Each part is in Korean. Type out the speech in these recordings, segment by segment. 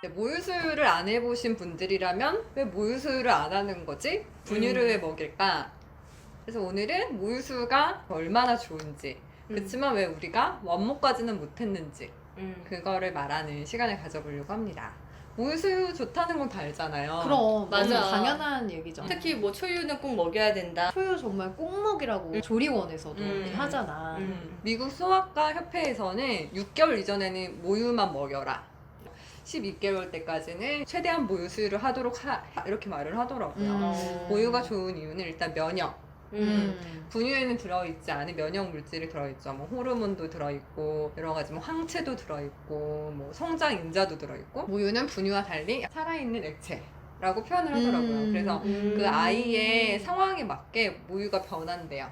모유 수유를 안 해보신 분들이라면 왜 모유 수유를 안 하는 거지? 분유를 왜 먹일까? 그래서 오늘은 모유 수유가 얼마나 좋은지, 그렇지만 왜 우리가 원모까지는 못했는지 그거를 말하는 시간을 가져보려고 합니다. 모유 수유 좋다는 건 다 알잖아요. 그럼 맞아. 너무 당연한 얘기죠. 특히 뭐 초유는 꼭 먹여야 된다. 초유 정말 꼭 먹이라고 조리원에서도 하잖아. 미국 소아과 협회에서는 6개월 이전에는 모유만 먹여라, 12개월 때까지는 최대한 모유 수유를 하도록 이렇게 말을 하더라고요. 모유가 좋은 이유는 일단 면역. 분유에는 들어있지 않은 면역 물질이 들어있죠. 뭐 호르몬도 들어있고 여러 가지 뭐 항체도 들어있고 뭐 성장 인자도 들어있고, 모유는 분유와 달리 살아있는 액체라고 표현을 하더라고요. 그래서 그 아이의 상황에 맞게 모유가 변한대요.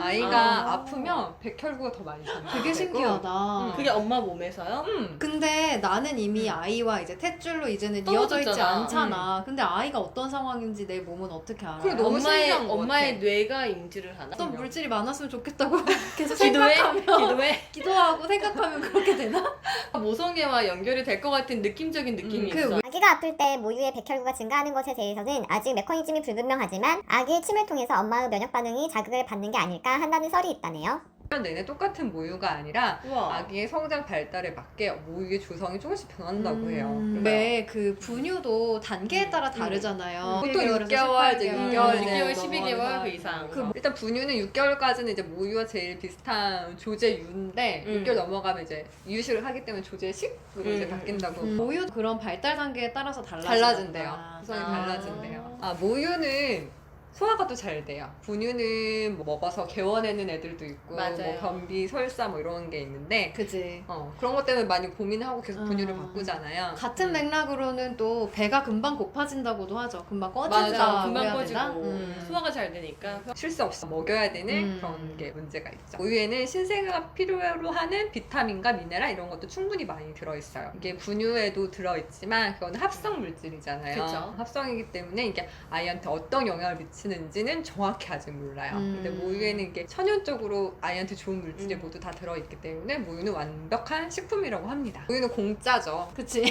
아이가 아프면 백혈구가 더 많이 생기고. 되게 신기하다. 그게 엄마 몸에서요? 근데 나는 이미 아이와 이제 탯줄로 이제는 이어져 있지 떨어졌잖아. 않잖아. 근데 아이가 어떤 상황인지 내 몸은 어떻게 알아? 그래, 너무 신기한 것 엄마의 같아. 뇌가 인지를 하나? 어떤 물질이 많았으면 좋겠다고 계속 기도해? 생각하면 기도해? 기도하고 생각하면 그렇게 되나? 모성애와 연결이 될 것 같은 느낌적인 느낌이 그 있어. 아기가 아플 때 모유의 백혈구가 증가하는 것에 대해서는 아직 메커니즘이 불분명하지만 아기의 침을 통해서 엄마의 면역 반응이 자극을 받는 게 아닐까 한다는 설이 있다네요. 1년 내내 똑같은 모유가 아니라 우와. 아기의 성장 발달에 맞게 모유의 조성이 조금씩 변한다고 해요. 네, 그 분유도 단계에 따라 다르잖아요. 보통 1개월에서 6개월, 이제 18개월, 6개월, 6개월, 넘어가는 12개월 그 사람이 이상. 많아서. 일단 분유는 6개월까지는 이제 모유와 제일 비슷한 조제유인데 6개월 넘어가면 이제 이유식을 하기 때문에 조제식으로 이제 바뀐다고. 모유 그런 발달 단계에 따라서 달라진대요. 구성이 달라진대요. 모유는 소화가 또 잘 돼요. 분유는 뭐 먹어서 개원하는 애들도 있고, 맞아요. 뭐 변비, 설사 뭐 이런 게 있는데, 그지. 그런 것 때문에 많이 고민하고 계속 분유를 바꾸잖아요. 같은 맥락으로는 또 배가 금방 고파진다고도 하죠. 금방 맞아, 꺼진다. 금방 해야 되나? 꺼지고 소화가 잘 되니까. 실수 없이 먹여야 되는 그런 게 문제가 있죠. 모유에는 신생아가 필요로 하는 비타민과 미네랄 이런 것도 충분히 많이 들어있어요. 이게 분유에도 들어있지만 그건 합성 물질이잖아요. 그쵸. 합성이기 때문에 이게 아이한테 어떤 영향을 미치는지는 정확히 아직 몰라요. 근데 모유에는 이게 천연적으로 아이한테 좋은 물질이 모두 다 들어있기 때문에 모유는 완벽한 식품이라고 합니다. 모유는 공짜죠. 그치.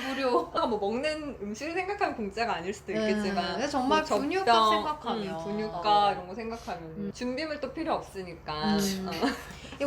무료. 뭐 먹는 음식을 생각하면 공짜가 아닐 수도 있겠지만 근데 정말 뭐 분유값 젖병, 생각하면. 분유가 이런 거 생각하면 준비물 또 필요 없으니까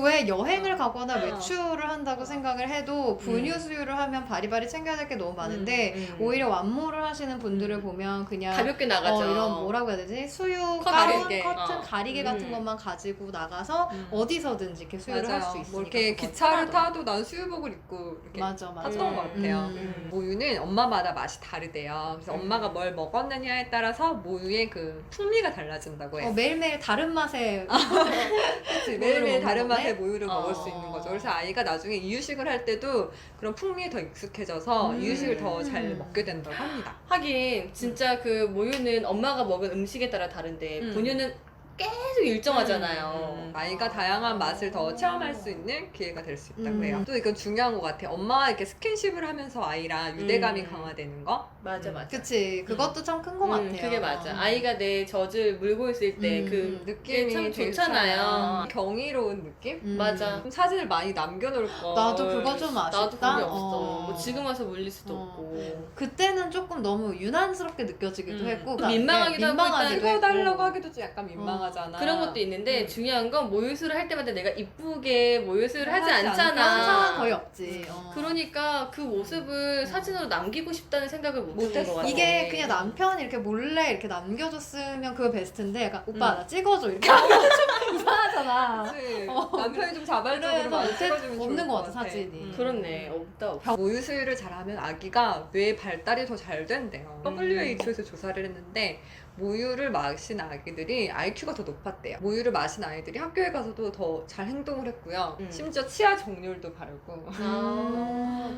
왜 여행을 가거나 외출을 한다고 생각을 해도 분유 수유를 하면 바리바리 챙겨야 될 게 너무 많은데 오히려 완모를 하시는 분들을 보면 그냥 가볍게 나가죠. 이런 뭐라고 해야 되지? 수유 가리개. 커튼 가리개 같은 것만 가지고 나가서 어디서든지 이렇게 수유를 할 수 있으니까. 뭐 이렇게 그거 기차를 편하더라고. 타도 난 수유복을 입고 이렇게 맞아. 탔던 것 같아요. 모유는 엄마마다 맛이 다르대요. 그래서 엄마가 뭘 먹었느냐에 따라서 모유의 그 풍미가 달라진다고 해요. 매일매일 다른 맛의 그치, 매일매일 모유를 다른 먹는 맛의 거네? 모유를 먹을 수 있는 거죠. 그래서 아이가 나중에 이유식을 할 때도 그런 풍미에 더 익숙해져서 이유식을 더 잘 먹게 된다고 합니다. 하긴 진짜 그 모유는 엄마가 먹은 음식에 따라 다른데 분유는 계속 일정하잖아요. 아이가 다양한 맛을 더 체험할 수 있는 기회가 될 수 있다고 해요. 또 이건 중요한 것 같아요. 엄마와 이렇게 스킨십을 하면서 아이랑 유대감이 강화되는 거. 맞아. 그치. 그것도 참 큰 것 같아요. 그게 맞아. 아이가 내 젖을 물고 있을 때 그 느낌이 참 되게 좋잖아요. 경이로운 느낌? 맞아. 좀 사진을 많이 남겨놓을 거. 나도 그거 좀 아쉽다. 나도 그게 없어. 어. 뭐 지금 와서 물릴 수도 없고. 그때는 조금 너무 유난스럽게 느껴지기도 했고 민망하기도 하고 찍어달라고 하기도 좀 약간 민망하잖아. 그런 것도 있는데 중요한 건 모유수를 할 때마다 내가 이쁘게 모유수를 하지 하지 않잖아. 그런 상황 거의 없지. 그러니까 그 모습을 사진으로 남기고 싶다는 생각을 못 하는 못했어. 것 같아. 이게 그냥 남편이 이렇게 몰래 이렇게 남겨줬으면 그거 베스트인데 약간 오빠 나 찍어줘 이렇게 하면 좀 이상하잖아. 그치. 남편이 좀 자발적으로 많이 찍어주면 좋을 없는 것 같아 같아. 사진이. 그렇네. 없다. 모유 수유를 잘하면 아기가 뇌 발달이 더 잘 된대요. WHO에서 조사를 했는데 모유를 마신 아기들이 IQ가 더 높았대요. 모유를 마신 아이들이 학교에 가서도 더 잘 행동을 했고요. 심지어 치아 정렬도 바르고.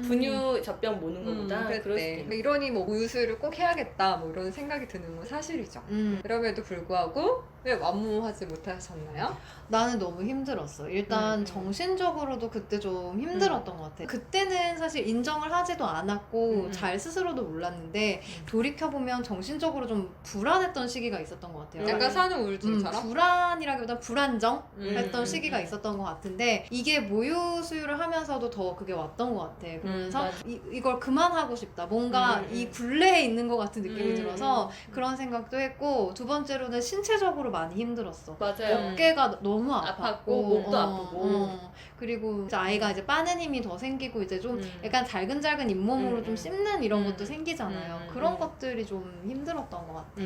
분유 젖병 모는 것보다 그럴 수도 그랬대. 있네. 이러니 뭐 모유 수유를 꼭 해야겠다 뭐 이런 생각이 드는 건 사실이죠. 그럼에도 불구하고 왜 완무하지 못하셨나요? 나는 너무 힘들었어. 일단 음. 정신적으로도 그때 좀 힘들었던 것 같아. 그때는 사실 인정을 하지도 않았고 잘 스스로도 몰랐는데 돌이켜보면 정신적으로 좀 불안했던 시기가 있었던 것 같아요. 약간 산후 우울증처럼? 불안이라기보다 불안정했던 음. 시기가 있었던 것 같은데 이게 모유 수유를 하면서도 더 그게 왔던 것 같아. 그러면서 맞아. 이걸 그만하고 싶다. 뭔가 이 굴레에 있는 것 같은 느낌이 들어서 그런 생각도 했고 두 번째로는 신체적으로 많이 힘들었어. 맞아요. 어깨가 너무 아팠고 아팠고, 목도 아프고. 그리고 이제 아이가 이제 빠는 힘이 더 생기고 이제 좀 약간 잘근잘근 잇몸으로 좀 씹는 이런 것도 생기잖아요. 그런 것들이 좀 힘들었던 것 같아.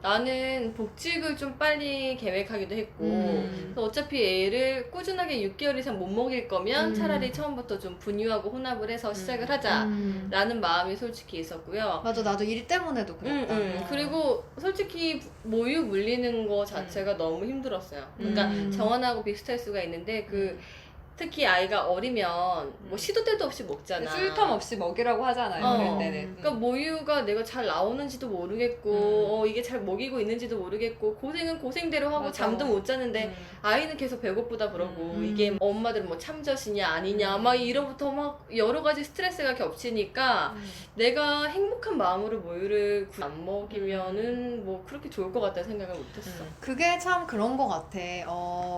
나는 복직을 좀 빨리 계획하기도 했고 그래서 어차피 애를 꾸준하게 6개월 이상 못 먹일 거면 차라리 처음부터 좀 분유하고 혼합을 해서 시작을 하자라는 마음이 솔직히 있었고요. 맞아, 나도 일 때문에도 그랬다. 그리고 솔직히 모유 물리는 거 자체가 너무 힘들었어요. 그러니까 정원하고 비슷할 수가 있는데 특히 아이가 어리면 뭐 시도 때도 없이 먹잖아. 술텀 없이 먹이라고 하잖아요. 그럴 때는. 그러니까 모유가 내가 잘 나오는지도 모르겠고 이게 잘 먹이고 있는지도 모르겠고 고생은 고생대로 하고 맞아. 잠도 못 자는데 아이는 계속 배고프다 그러고 이게 엄마들은 뭐 참젓이냐 아니냐 막 이로부터 막 여러 가지 스트레스가 겹치니까 내가 행복한 마음으로 모유를 안 먹이면은 뭐 그렇게 좋을 것 같다는 생각을 못했어. 그게 참 그런 것 같아.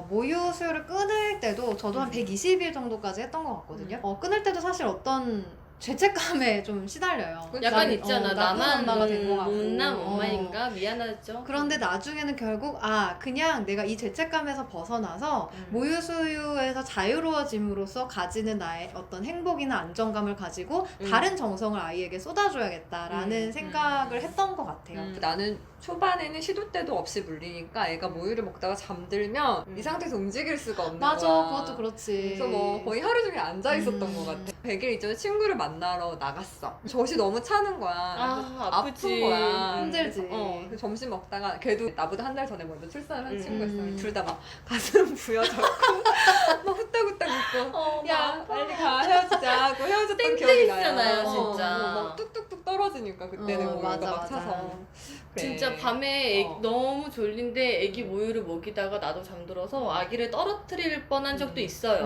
모유 수유를 끊을 때도 저도 한 120일 정도까지 했던 것 같거든요. 끊을 때도 사실 어떤 죄책감에 좀 시달려요. 약간 난, 있잖아. 나쁜 나만 엄마가 된 것 같고. 못난 엄마인가 미안하죠. 그런데 나중에는 결국 그냥 내가 이 죄책감에서 벗어나서 모유 수유에서 자유로워짐으로써 가지는 나의 어떤 행복이나 안정감을 가지고 다른 정성을 아이에게 쏟아줘야겠다라는 생각을 했던 것 같아요. 나는 초반에는 시도 때도 없이 물리니까 애가 모유를 먹다가 잠들면 이 상태에서 움직일 수가 없는 맞아, 거야. 그것도 그렇지. 그래서 뭐 거의 하루 종일 앉아 있었던 것 같아. 100일 이전에 친구를 만나러 나갔어. 젖이 너무 차는 거야. 아프지. 아픈 거야. 힘들지. 그래서 점심 먹다가 걔도 나보다 한 달 전에 먼저 출산을 한 친구였어. 둘 다 막 가슴 부여잡고 막 후딱후딱 웃고 야 빨리 가 헤어지자 하고 헤어졌던 기억이 나요. 땡땡이잖아요, 진짜. 막 뚝뚝뚝 떨어지니까 그때는 모유가 맞아, 막 맞아. 차서. 그래. 진짜 밤에 너무 졸린데 애기 모유를 먹이다가 나도 잠들어서 아기를 떨어뜨릴 뻔한 적도 있어요.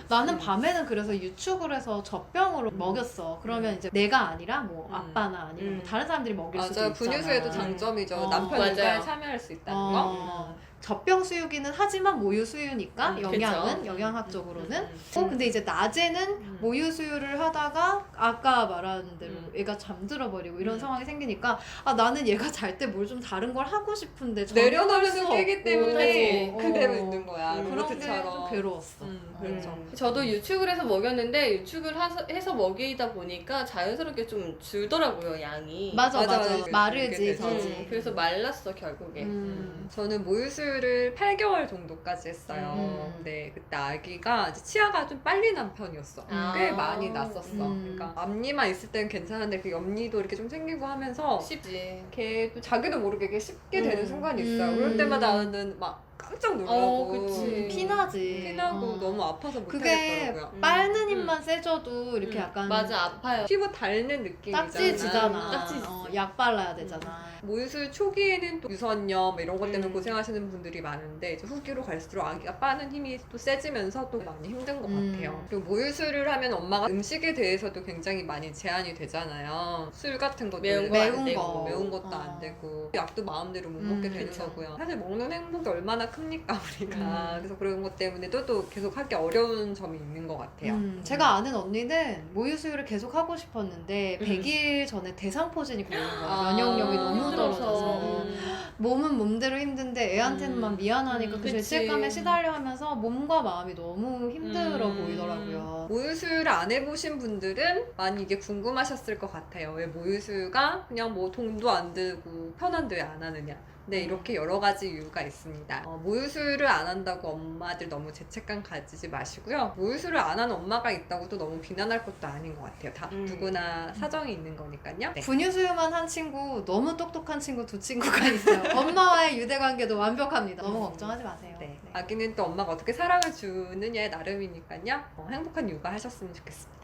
나는 밤에는 그래서 유축을 해서 젖병으로 먹였어. 그러면 이제 내가 아니라 뭐 아빠나 아니면 뭐 다른 사람들이 먹일 수도 맞아요. 있잖아. 분유수에도 장점이죠. 남편 맞아요. 육아에 참여할 수 있다는 거. 젖병 수유기는 하지만 모유 수유니까 영양은 그쵸. 영양학적으로는 근데 이제 낮에는 모유 수유를 하다가 아까 말한 대로 애가 잠들어 버리고 이런 상황이 생기니까 나는 얘가 잘 때 뭘 좀 다른 걸 하고 싶은데 내려놓으면 수가 깨기 없고. 때문에 어. 그대로 있는 거야. 그런 게 로봇처럼. 좀 괴로웠어. 그렇죠. 저도 유축을 해서 먹였는데 유축을 해서 먹이다 보니까 자연스럽게 좀 줄더라고요, 양이. 맞아. 그렇게 마르지. 되죠. 그지. 그래서 말랐어, 결국에. 저는 모유수유를 8개월 정도까지 했어요. 근데 그때 아기가 이제 치아가 좀 빨리 난 편이었어. 꽤 많이 났었어. 그러니까 앞니만 있을 때는 괜찮은데 그 옆니도 이렇게 좀 생기고 하면서 쉽지. 걔도 자기도 모르게 이게 씹게 되는 순간이 있어요. 그럴 때마다 나는 막 깜짝 놀라고 그치. 피나지. 피나고 너무 아파서 그게 못하겠더라고요. 빨는 힘만 세져도 이렇게 약간 맞아, 아파요. 피부 닳는 느낌이잖아. 딱지지잖아. 딱지지. 약 발라야 되잖아. 모유수유 초기에는 또 유선염 이런 것 때문에 고생하시는 분들이 많은데 이제 후기로 갈수록 아기가 빠는 힘이 또 세지면서 또 많이 힘든 것 같아요. 그리고 모유수유를 하면 엄마가 음식에 대해서도 굉장히 많이 제한이 되잖아요. 술 같은 것도 매운 거 안 되고, 되고. 매운 것도 안 되고 약도 마음대로 못 먹게 되는 그쵸. 거고요. 사실 먹는 행복이 얼마나 큽니까 우리가. 그래서 그런 것 때문에도 또 계속 하기 어려운 점이 있는 것 같아요. 제가 아는 언니는 모유 수유를 계속 하고 싶었는데 100일 전에 대상포진이 걸린 거야. 면역력이 너무 떨어져서 몸은 몸대로 힘든데 애한테는만 미안하니까 그 그치. 죄책감에 시달려 하면서 몸과 마음이 너무 힘들어 보이더라고요. 모유수유를 안 해보신 분들은 많이 이게 궁금하셨을 것 같아요. 왜 모유수유가 그냥 뭐 돈도 안 들고 편한데 왜 안 하느냐. 네, 이렇게 여러 가지 이유가 있습니다. 모유수유를 안 한다고 엄마들 너무 죄책감 가지지 마시고요. 모유수유를 안 하는 엄마가 있다고 또 너무 비난할 것도 아닌 것 같아요. 다 누구나 사정이 있는 거니까요. 네. 분유 수유만 한 친구, 너무 똑똑한 친구 두 친구가 있어요. 엄마와의 유대관계도 완벽합니다. 너무 걱정하지 마세요. 네. 아기는 또 엄마가 어떻게 사랑을 주느냐에 나름이니까요. 행복한 육아 하셨으면 좋겠습니다.